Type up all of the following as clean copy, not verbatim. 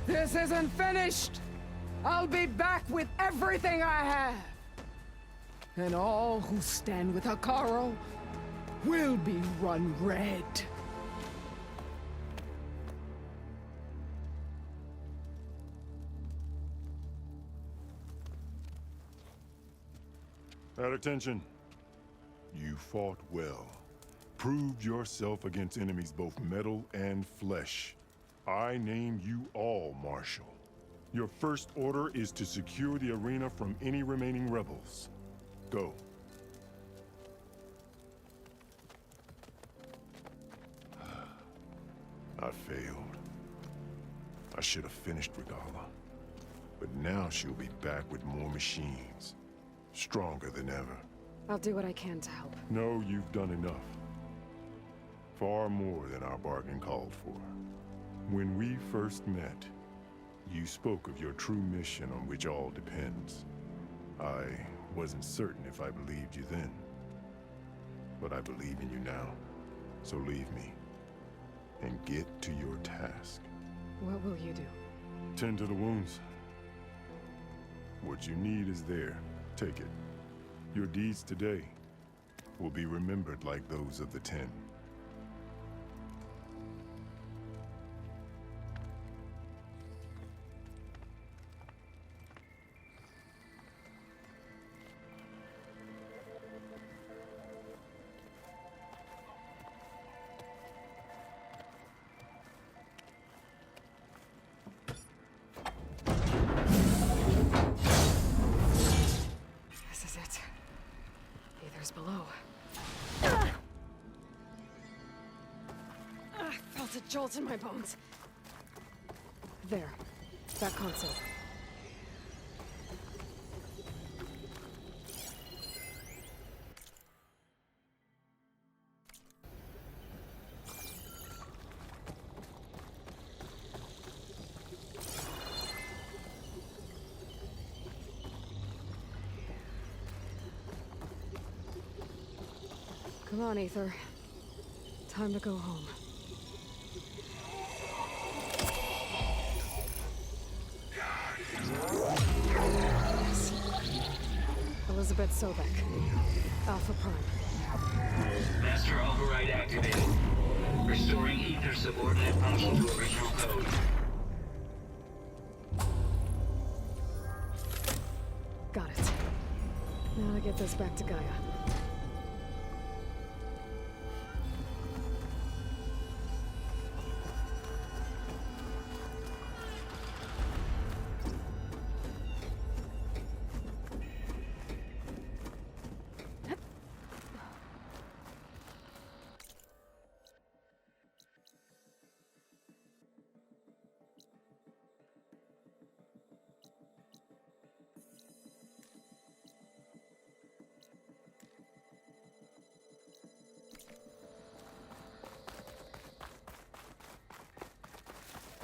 This isn't finished! I'll be back with everything I have! And all who stand with Hekarro will be run red. At attention. You fought well. Proved yourself against enemies both metal and flesh. I name you all Marshal. Your first order is to secure the arena from any remaining rebels. Go. I failed. I should have finished Regalla. But now she'll be back with more machines. Stronger than ever. I'll do what I can to help. No, you've done enough. Far more than our bargain called for. When we first met, you spoke of your true mission on which all depends. I wasn't certain if I believed you then. But I believe in you now. So leave me. And get to your task. What will you do? Tend to the wounds. What you need is there. Take it. Your deeds today will be remembered like those of the Ten. This is it. Aether's below. I felt a jolt in my bones. There. That console. Come on, Aether. Time to go home. Yes. Elizabeth Sobek. Alpha Prime. Master override activated. Restoring Aether subordinate function to original code. Got it. Now to get this back to Gaia.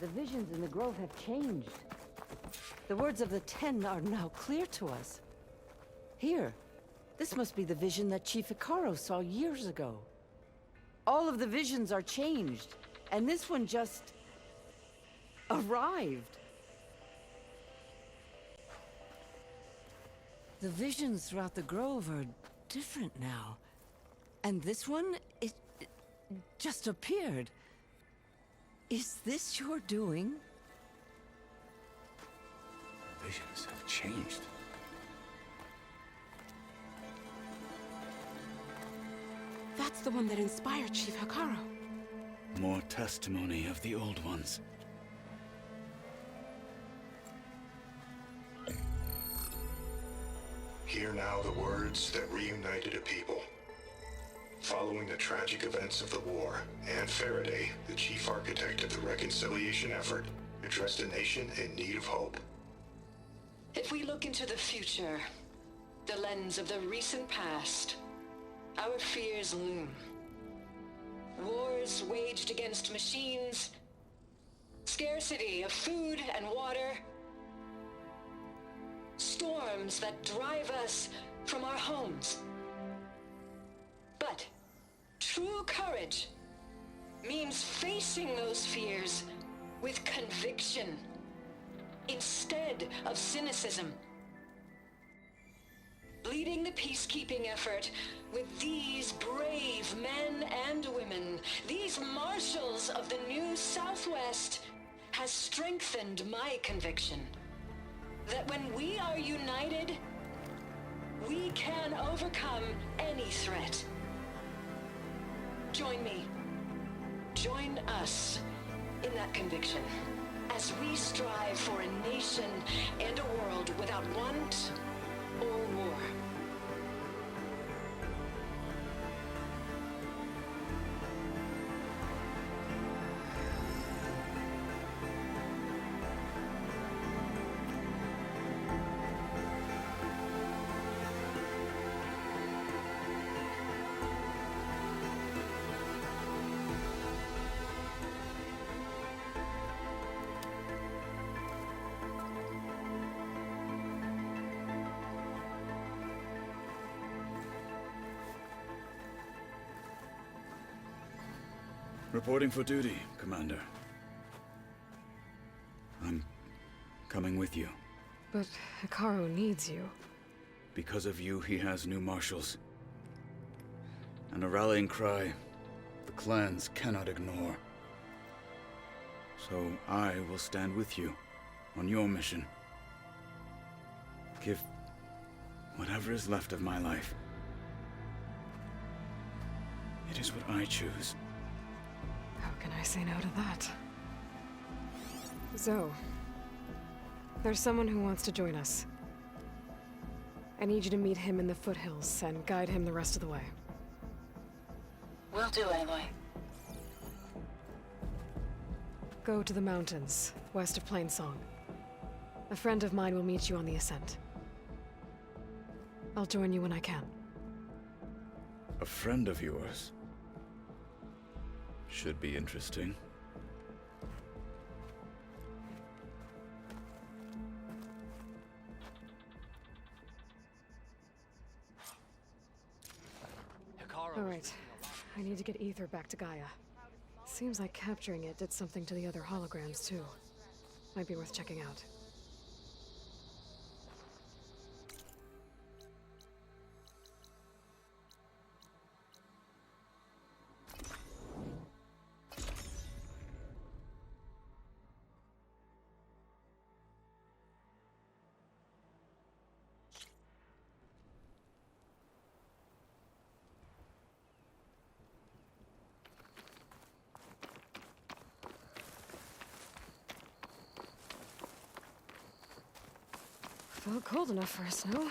The visions in the Grove have changed. The words of the Ten are now clear to us. Here, this must be the vision that Chief Hekarro saw years ago. All of the visions are changed, and this one just arrived. The visions throughout the Grove are different now. And this one, it just appeared. Is this your doing? Visions have changed. That's the one that inspired Chief Hekarro. More testimony of the old ones. Hear now the words that reunited a people. Following the tragic events of the war, Anne Faraday, the chief architect of the reconciliation effort, addressed a nation in need of hope. If we look into the future, the lens of the recent past, our fears loom. Wars waged against machines, scarcity of food and water, storms that drive us from our homes. But true courage means facing those fears with conviction instead of cynicism. Leading the peacekeeping effort with these brave men and women, these marshals of the new Southwest, has strengthened my conviction that when we are united, we can overcome any threat. Join me. Join us in that conviction as we strive for a nation and a world without want or war. Reporting for duty, Commander. I'm coming with you. But Hekarro needs you. Because of you, he has new marshals. And a rallying cry the clans cannot ignore. So I will stand with you on your mission. Give whatever is left of my life. It is what I choose. How can I say no to that? Zoe, there's someone who wants to join us. I need you to meet him in the foothills and guide him the rest of the way. Will do, Aloy. Go to the mountains, west of Plainsong. A friend of mine will meet you on the ascent. I'll join you when I can. A friend of yours? Should be interesting. All right. I need to get Ether back to Gaia. Seems like capturing it did something to the other holograms, too. Might be worth checking out. Felt cold enough for a snow.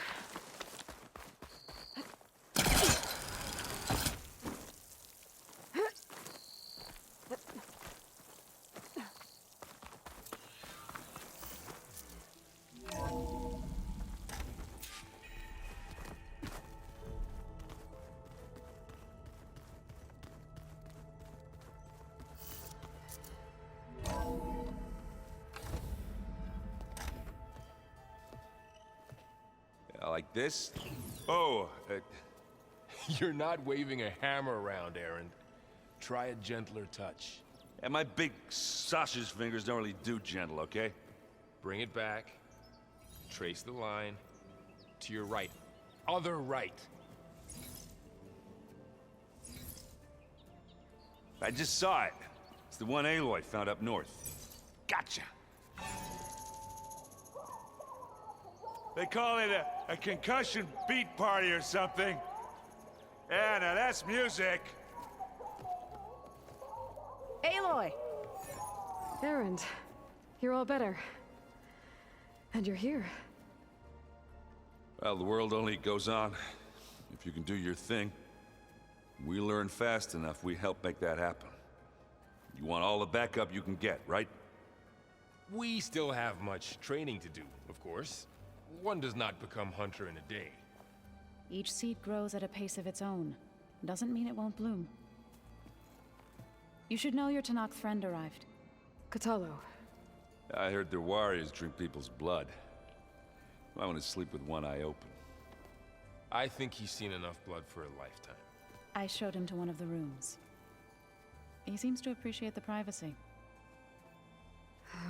Like this? Oh, you're not waving a hammer around, Erend. Try a gentler touch. And my big sausage fingers don't really do gentle, okay? Bring it back. Trace the line. To your right. Other right. I just saw it. It's the one Aloy found up north. Gotcha! They call it a concussion beat party or something. Yeah, now that's music. Aloy! Erend, you're all better. And you're here. Well, the world only goes on if you can do your thing. We learn fast enough, we help make that happen. You want all the backup you can get, right? We still have much training to do, of course. One does not become hunter in a day. Each seed grows at a pace of its own. Doesn't mean it won't bloom. You should know your Tenakth friend arrived. Kotallo. I heard their warriors drink people's blood. I want to sleep with one eye open. I think he's seen enough blood for a lifetime. I showed him to one of the rooms. He seems to appreciate the privacy.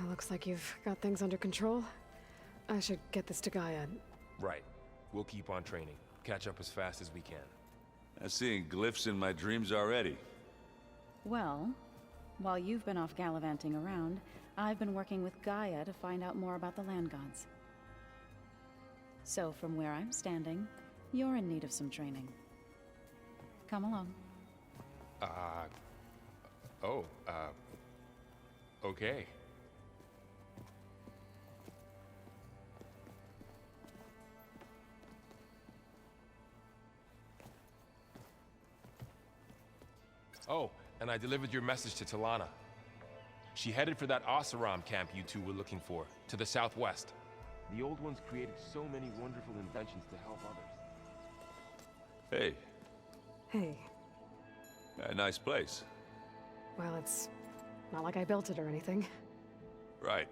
Looks like you've got things under control. I should get this to Gaia. Right. We'll keep on training. Catch up as fast as we can. I'm seeing glyphs in my dreams already. Well, while you've been off gallivanting around, I've been working with Gaia to find out more about the land gods. So from where I'm standing, you're in need of some training. Come along. Okay. Oh, and I delivered your message to Talana. She headed for that Oseram camp you two were looking for, to the southwest. The old ones created so many wonderful inventions to help others. Hey. Hey. A nice place. Well, it's not like I built it or anything. Right.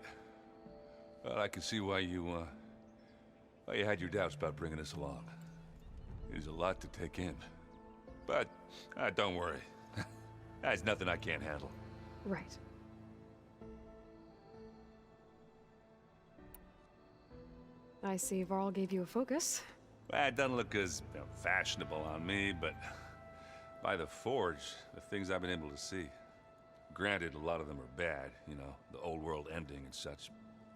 Well, I can see why you had your doubts about bringing us along. It is a lot to take in. But, don't worry. That's nothing I can't handle. Right. I see Varl gave you a focus. Well, it doesn't look as fashionable on me, but by the Forge, the things I've been able to see. Granted, a lot of them are bad, you know, the old world ending and such.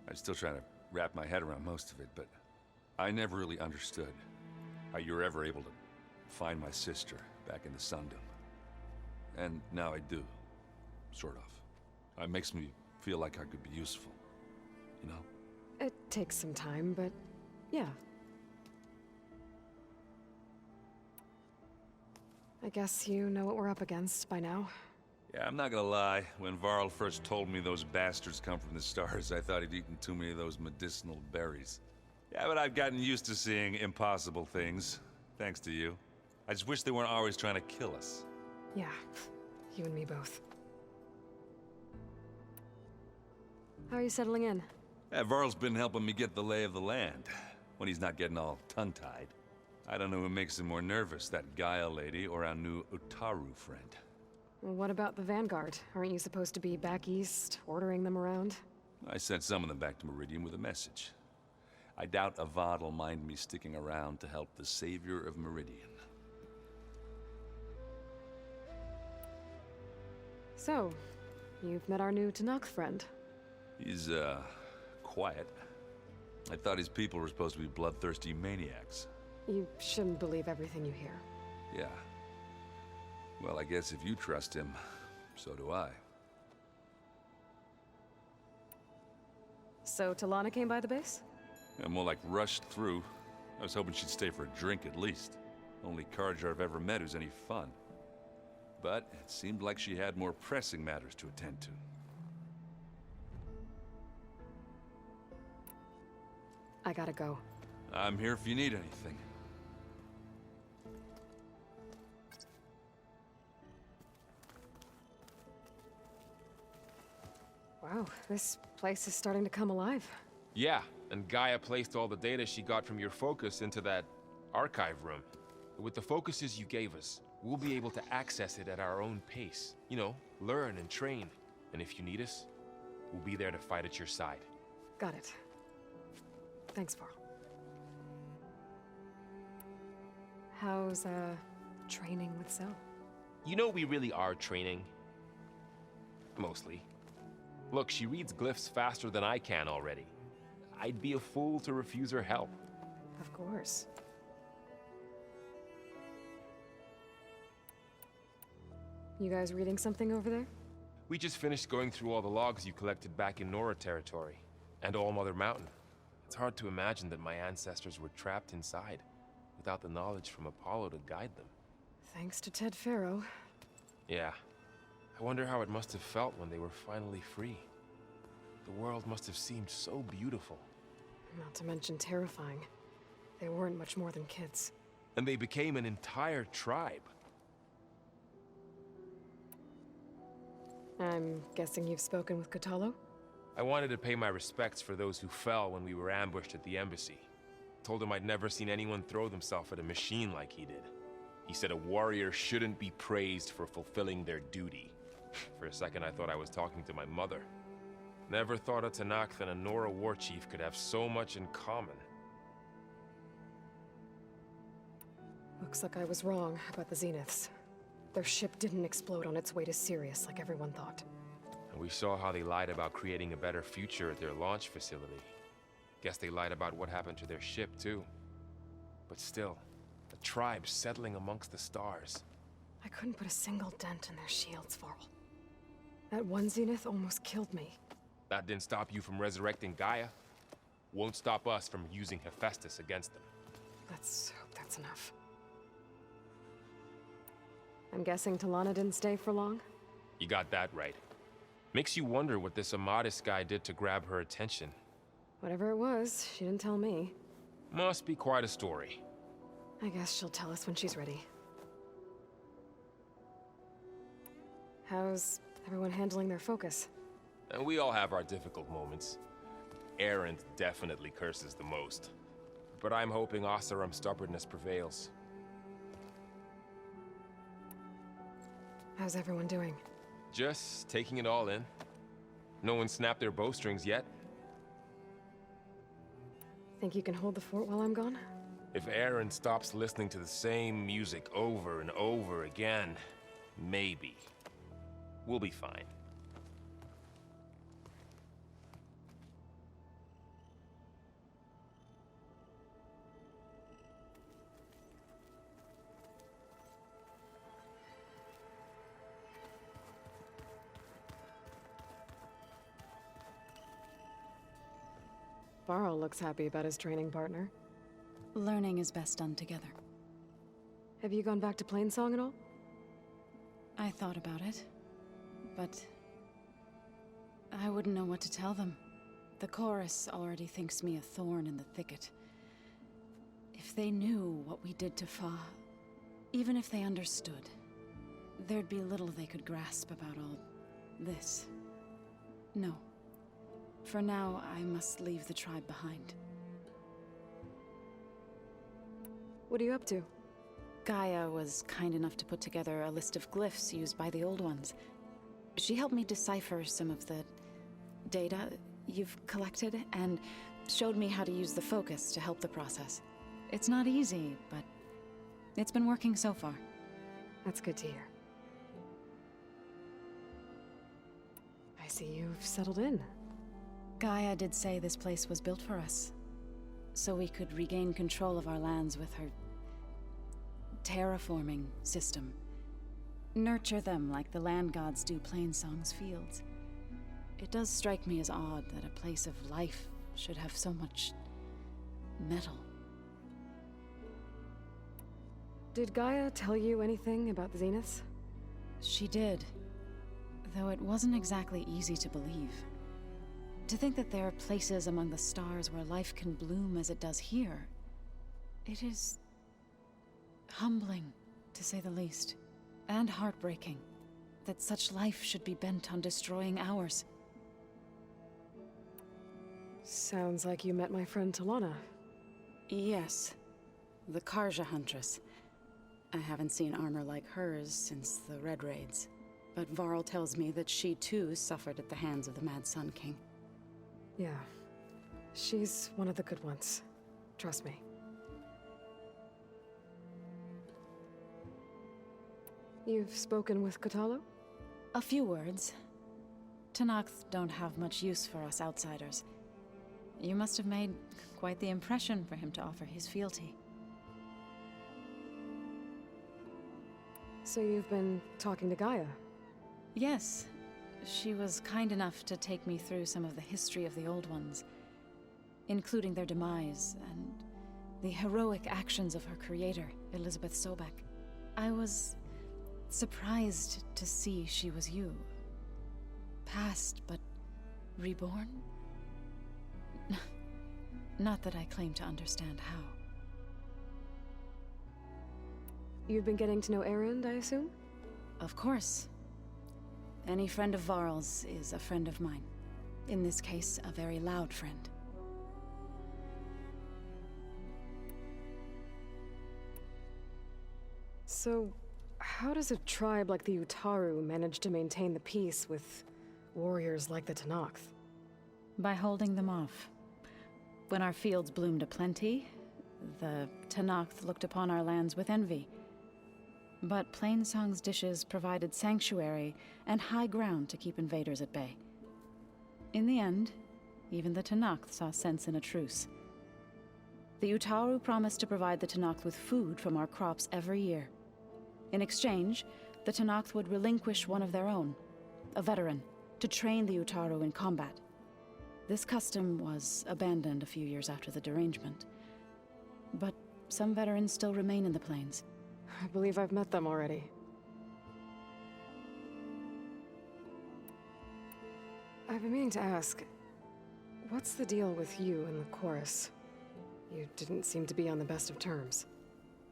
I'm still trying to wrap my head around most of it, but I never really understood how you were ever able to find my sister back in the Sundom. And now I do, sort of. It makes me feel like I could be useful, you know? It takes some time, but yeah. I guess you know what we're up against by now. Yeah, I'm not gonna lie. When Varl first told me those bastards come from the stars, I thought he'd eaten too many of those medicinal berries. Yeah, but I've gotten used to seeing impossible things, thanks to you. I just wish they weren't always trying to kill us. Yeah, you and me both. How are you settling in? Yeah, Varl's been helping me get the lay of the land, when he's not getting all tongue-tied. I don't know who makes him more nervous, that Gaia lady or our new Utaru friend. Well, what about the Vanguard? Aren't you supposed to be back east, ordering them around? I sent some of them back to Meridian with a message. I doubt Avad will mind me sticking around to help the savior of Meridian. So, you've met our new Tenakth friend. He's, quiet. I thought his people were supposed to be bloodthirsty maniacs. You shouldn't believe everything you hear. Yeah. Well, I guess if you trust him, so do I. So Talana came by the base? Yeah, more like rushed through. I was hoping she'd stay for a drink at least. Only Carja I've ever met who's any fun. But it seemed like she had more pressing matters to attend to. I gotta go. I'm here if you need anything. Wow, this place is starting to come alive. Yeah, and Gaia placed all the data she got from your focus into that archive room. With the focuses you gave us, we'll be able to access it at our own pace. You know, learn and train. And if you need us, we'll be there to fight at your side. Got it. Thanks, Varl. How's, training with Zell? You know we really are training. Mostly. Look, she reads glyphs faster than I can already. I'd be a fool to refuse her help. Of course. You guys reading something over there? We just finished going through all the logs you collected back in Nora territory, and All Mother Mountain. It's hard to imagine that my ancestors were trapped inside, without the knowledge from Apollo to guide them. Thanks to Ted Faro. Yeah. I wonder how it must have felt when they were finally free. The world must have seemed so beautiful. Not to mention terrifying. They weren't much more than kids. And they became an entire tribe. I'm guessing you've spoken with Kotallo? I wanted to pay my respects for those who fell when we were ambushed at the embassy. Told him I'd never seen anyone throw themselves at a machine like he did. He said a warrior shouldn't be praised for fulfilling their duty. For a second I thought I was talking to my mother. Never thought a Tenakth and a Nora war chief could have so much in common. Looks like I was wrong about the Zeniths. Their ship didn't explode on its way to Sirius like everyone thought. And we saw how they lied about creating a better future at their launch facility. Guess they lied about what happened to their ship, too. But still, the tribe settling amongst the stars. I couldn't put a single dent in their shields, Varl. That one Zenith almost killed me. That didn't stop you from resurrecting Gaia. Won't stop us from using Hephaestus against them. Let's hope that's enough. I'm guessing Talana didn't stay for long? You got that right. Makes you wonder what this Amadis guy did to grab her attention. Whatever it was, she didn't tell me. Must be quite a story. I guess she'll tell us when she's ready. How's everyone handling their focus? And we all have our difficult moments. Erend definitely curses the most. But I'm hoping Oseram's stubbornness prevails. How's everyone doing? Just taking it all in. No one snapped their bowstrings yet. Think you can hold the fort while I'm gone? If Erend stops listening to the same music over and over again, maybe. We'll be fine. Varl looks happy about his training partner. Learning is best done together. Have you gone back to Plainsong at all? I thought about it, but I wouldn't know what to tell them. The chorus already thinks me a thorn in the thicket. If they knew what we did to Fa, even if they understood, there'd be little they could grasp about all this. No. For now, I must leave the tribe behind. What are you up to? Gaia was kind enough to put together a list of glyphs used by the Old Ones. She helped me decipher some of the data you've collected, and showed me how to use the focus to help the process. It's not easy, but it's been working so far. That's good to hear. I see you've settled in. Gaia did say this place was built for us, so we could regain control of our lands with her terraforming system. Nurture them like the land gods do Plainsong's fields. It does strike me as odd that a place of life should have so much metal. Did Gaia tell you anything about the Zeniths? She did, though it wasn't exactly easy to believe. To think that there are places among the stars where life can bloom as it does here, it is humbling, to say the least, and heartbreaking that such life should be bent on destroying ours. Sounds like you met my friend Talana. Yes, the Karja Huntress. I haven't seen armor like hers since the Red Raids, but Varl tells me that she too suffered at the hands of the Mad Sun King. Yeah. She's one of the good ones. Trust me. You've spoken with Kotallo? A few words. Tenakth don't have much use for us outsiders. You must have made quite the impression for him to offer his fealty. So you've been talking to Gaia? Yes. She was kind enough to take me through some of the history of the Old Ones, including their demise and the heroic actions of her creator, Elizabeth Sobek. I was surprised to see she was you. Past, but reborn? Not that I claim to understand how. You've been getting to know Erend, I assume? Of course. Any friend of Varl's is a friend of mine. In this case, a very loud friend. So, how does a tribe like the Utaru manage to maintain the peace with warriors like the Tenakth? By holding them off. When our fields bloomed aplenty, the Tenakth looked upon our lands with envy. But Plainsong's dishes provided sanctuary and high ground to keep invaders at bay. In the end, even the Tenakth saw sense in a truce. The Utaru promised to provide the Tenakth with food from our crops every year. In exchange, the Tenakth would relinquish one of their own, a veteran, to train the Utaru in combat. This custom was abandoned a few years after the derangement. But some veterans still remain in the plains. I believe I've met them already. I've been meaning to ask, what's the deal with you and the chorus? You didn't seem to be on the best of terms.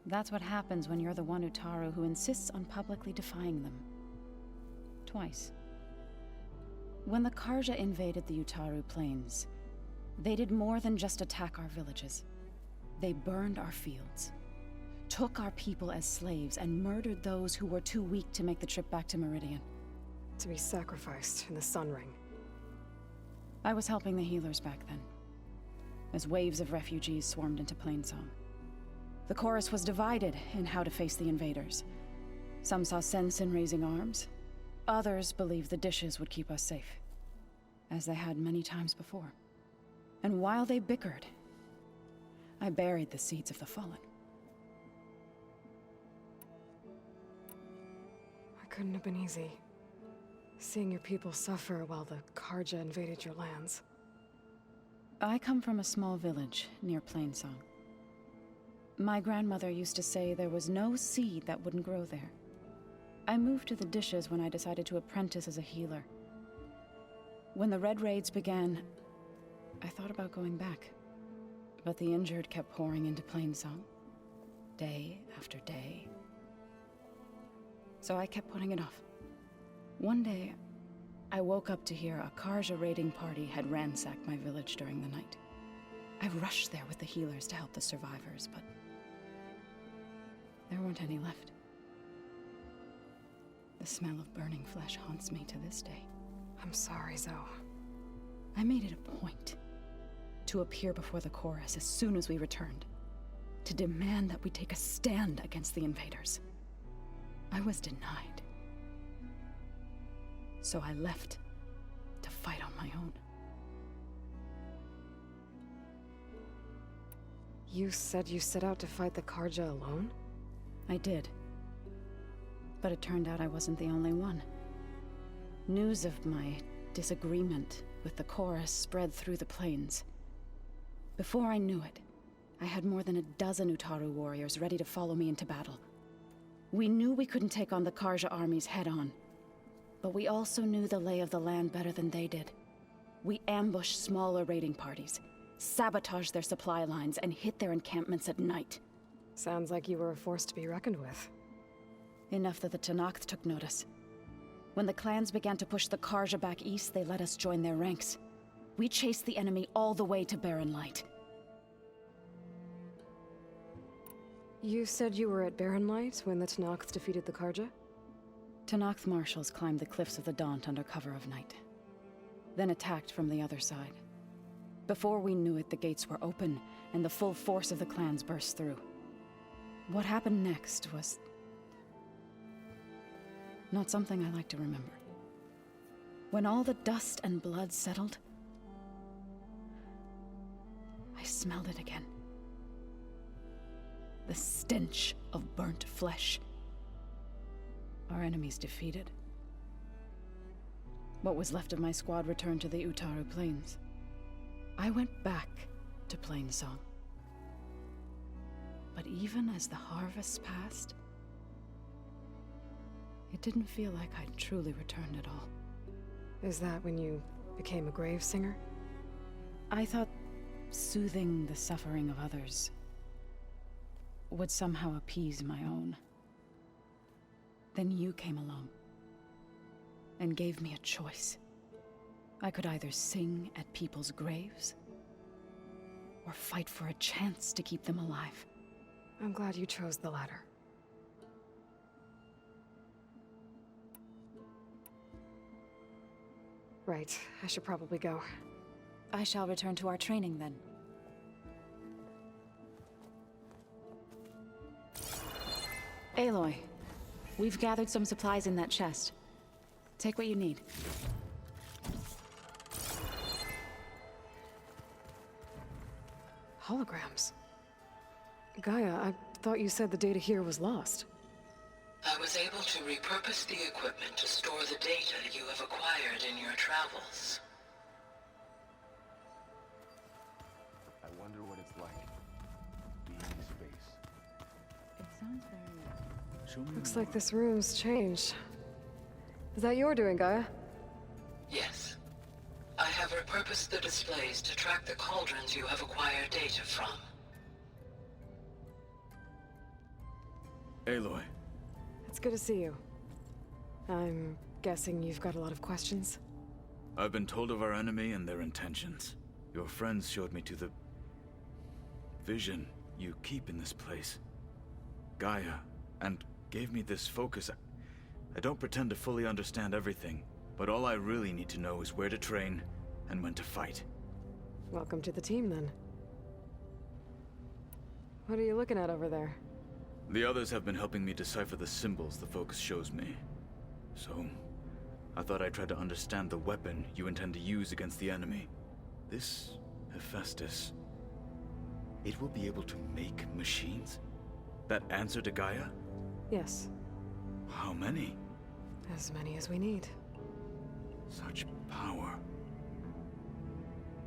That's what happens when you're the one Utaru who insists on publicly defying them. Twice. When the Carja invaded the Utaru plains, they did more than just attack our villages. They burned our fields, took our people as slaves, and murdered those who were too weak to make the trip back to Meridian. To be sacrificed in the Sun Ring. I was helping the healers back then, as waves of refugees swarmed into Plainsong. The chorus was divided in how to face the invaders. Some saw sense in raising arms. Others believed the dishes would keep us safe, as they had many times before. And while they bickered, I buried the seeds of the fallen. It couldn't have been easy, seeing your people suffer while the Carja invaded your lands. I come from a small village near Plainsong. My grandmother used to say there was no seed that wouldn't grow there. I moved to the dishes when I decided to apprentice as a healer. When the Red Raids began, I thought about going back. But the injured kept pouring into Plainsong, day after day. So I kept putting it off. One day, I woke up to hear a Carja raiding party had ransacked my village during the night. I rushed there with the healers to help the survivors, but there weren't any left. The smell of burning flesh haunts me to this day. I'm sorry, Zoe. I made it a point to appear before the chorus as soon as we returned, to demand that we take a stand against the invaders. I was denied. So I left to fight on my own. You said you set out to fight the Carja alone? I did. But it turned out I wasn't the only one. News of my disagreement with the chorus spread through the plains. Before I knew it, I had more than a dozen Utaru warriors ready to follow me into battle. We knew we couldn't take on the Carja armies head-on, but we also knew the lay of the land better than they did. We ambushed smaller raiding parties, sabotaged their supply lines, and hit their encampments at night. Sounds like you were a force to be reckoned with. Enough that the Tenakth took notice. When the clans began to push the Carja back east, they let us join their ranks. We chased the enemy all the way to Barren Light. You said you were at Barren Light when the Tenakth defeated the Carja? Tenakth marshals climbed the cliffs of the Daunt under cover of night, then attacked from the other side. Before we knew it, the gates were open, and the full force of the clans burst through. What happened next was not something I like to remember. When all the dust and blood settled, I smelled it again. The stench of burnt flesh. Our enemies defeated. What was left of my squad returned to the Utaru Plains. I went back to Plainsong. But even as the harvest passed, it didn't feel like I'd truly returned at all. Is that when you became a grave singer? I thought soothing the suffering of others would somehow appease my own. Then you came along and gave me a choice. I could either sing at people's graves or fight for a chance to keep them alive. I'm glad you chose the latter. Right, I should probably go. I shall return to our training then. Aloy, we've gathered some supplies in that chest. Take what you need. Holograms. Gaia, I thought you said the data here was lost. I was able to repurpose the equipment to store the data you have acquired in your travels. I wonder what it's like being in space. It sounds very... Show me Looks more. like this room's changed. Is that your doing, Gaia? Yes. I have repurposed the displays to track the cauldrons you have acquired data from. Aloy, It's good to see you. I'm guessing you've got a lot of questions? I've been told of our enemy and their intentions. Your friends showed me to the vision you keep in this place, Gaia, and gave me this focus. I don't pretend to fully understand everything, but all I really need to know is where to train and when to fight. Welcome to the team, then. What are you looking at over there? The others have been helping me decipher the symbols the focus shows me. So, I thought I'd try to understand the weapon you intend to use against the enemy. This Hephaestus, it will be able to make machines? That answer to Gaia? Yes, How many? as many as we need. Such power.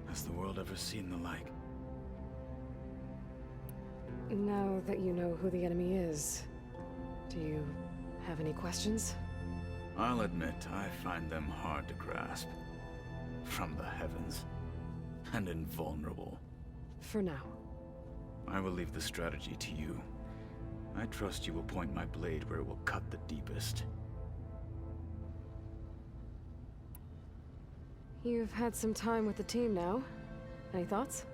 Has the world ever seen the like? Now that you know who the enemy is, do you have any questions? I'll admit, I find them hard to grasp. From the heavens. And invulnerable. For now. I will leave the strategy to you. I trust you will point my blade where it will cut the deepest. You've had some time with the team now. Any thoughts?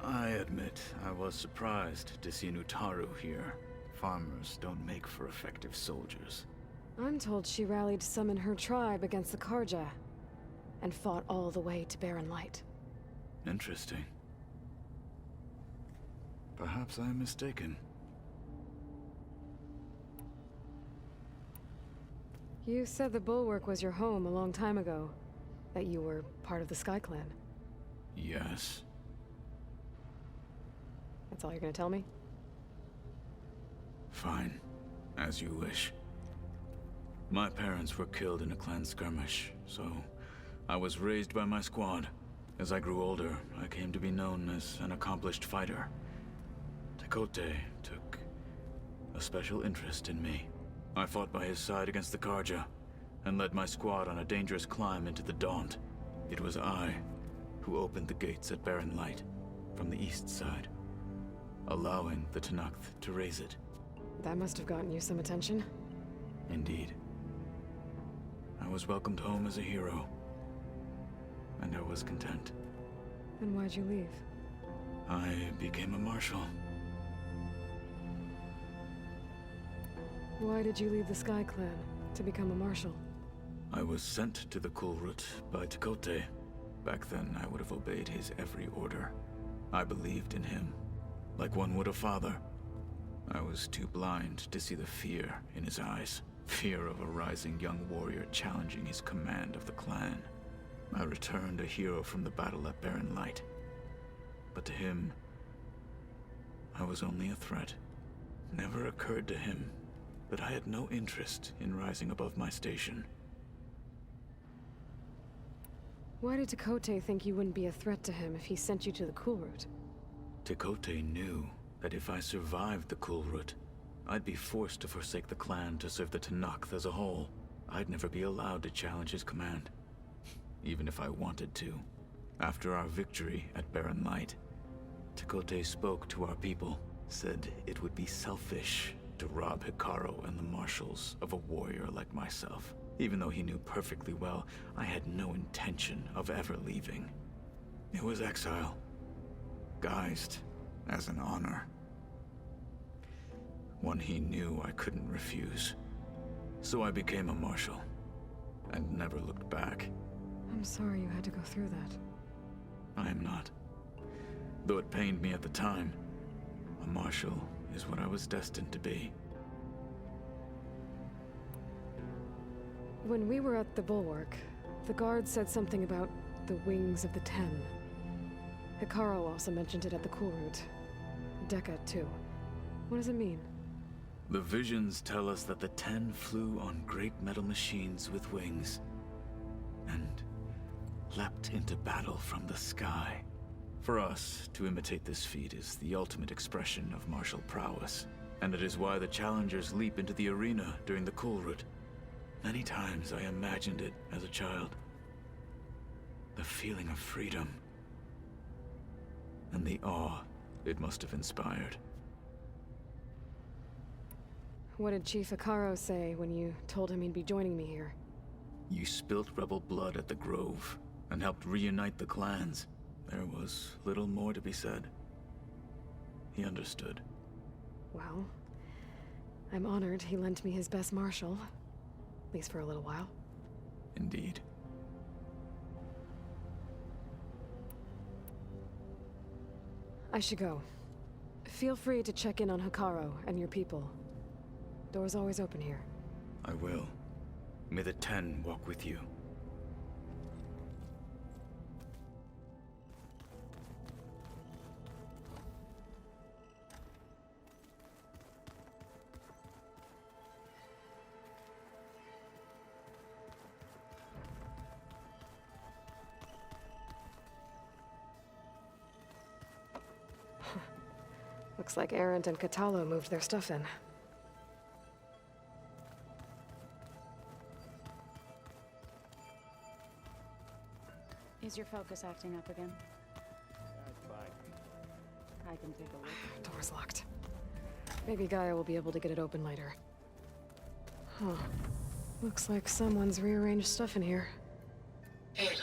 I admit, I was surprised to see Nutaru here. Farmers don't make for effective soldiers. I'm told she rallied some in her tribe against the Karja, and fought all the way to Barren Light. Interesting. Perhaps I am mistaken. You said the Bulwark was your home a long time ago. That you were part of the Sky Clan. Yes. That's all you're gonna tell me? Fine. As you wish. My parents were killed in a clan skirmish, so I was raised by my squad. As I grew older, I came to be known as an accomplished fighter. Tekote took a special interest in me. I fought by his side against the Karja, and led my squad on a dangerous climb into the Daunt. It was I who opened the gates at Barren Light, from the east side, allowing the Tenakth to raise it. That must have gotten you some attention. Indeed. I was welcomed home as a hero, and I was content. Then why'd you leave? I became a marshal. Why did you leave the Sky Clan to become a marshal? I was sent to the Kulrut by Tekote. Back then, I would have obeyed his every order. I believed in him, like one would a father. I was too blind to see the fear in his eyes. Fear of a rising young warrior challenging his command of the clan. I returned a hero from the battle at Barren Light. But to him, I was only a threat. Never occurred to him that I had no interest in rising above my station. Why did Tekote think you wouldn't be a threat to him if he sent you to the Kulrut? Tekote knew that if I survived the Kulrut, I'd be forced to forsake the clan to serve the Tenakth as a whole. I'd never be allowed to challenge his command, even if I wanted to. After our victory at Barren Light, Tekote spoke to our people, said it would be selfish to rob Hikaru and the marshals of a warrior like myself. Even though he knew perfectly well, I had no intention of ever leaving. It was exile, guised as an honor. One he knew I couldn't refuse. So I became a marshal, and never looked back. I'm sorry you had to go through that. I am not. Though it pained me at the time, a Marshal is what I was destined to be. When we were at the Bulwark, the guard said something about the Wings of the Ten. Hekarro also mentioned it at the Kulrut. Dekka, too. What does it mean? The visions tell us that the Ten flew on great metal machines with wings, and leapt into battle from the sky. For us, to imitate this feat is the ultimate expression of martial prowess, and it is why the challengers leap into the arena during the Kulrut. Many times I imagined it as a child. The feeling of freedom, and the awe it must have inspired. What did Chief Hekarro say when you told him he'd be joining me here? You spilt rebel blood at the Grove, and helped reunite the clans. There was little more to be said. He understood. Well, I'm honored he lent me his best marshal. At least for a little while. Indeed. I should go. Feel free to check in on Hekarro and your people. Door's always open here. I will. May the Ten walk with you. Looks like Erend and Kotallo moved their stuff in. Is your focus acting up again? That's fine. I can take a look. Door's locked. Maybe Gaia will be able to get it open later. Huh. Looks like someone's rearranged stuff in here. Aloy,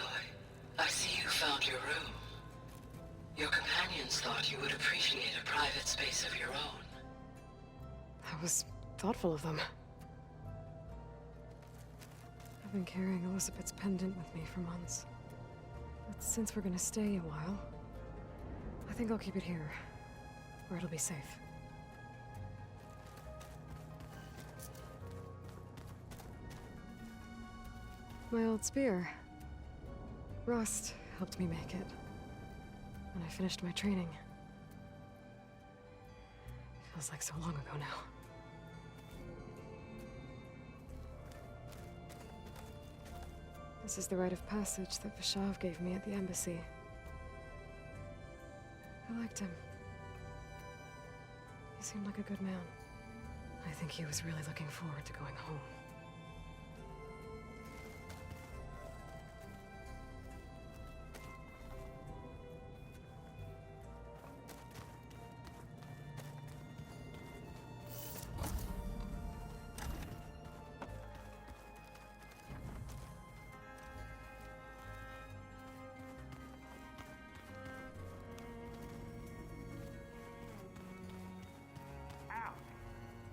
I see you found your room. Your companions thought you would appreciate a private space of your own. That was thoughtful of them. I've been carrying Elizabeth's pendant with me for months. But since we're gonna stay a while, I think I'll keep it here, where it'll be safe. My old spear. Rust helped me make it. When I finished my training. Feels like so long ago now. This is the rite of passage that Vishav gave me at the embassy. I liked him. He seemed like a good man. I think he was really looking forward to going home.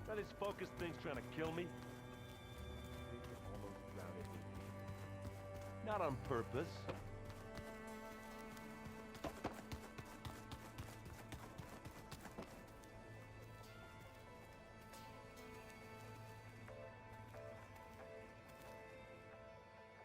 That is focus thing's trying to kill me. Not on purpose.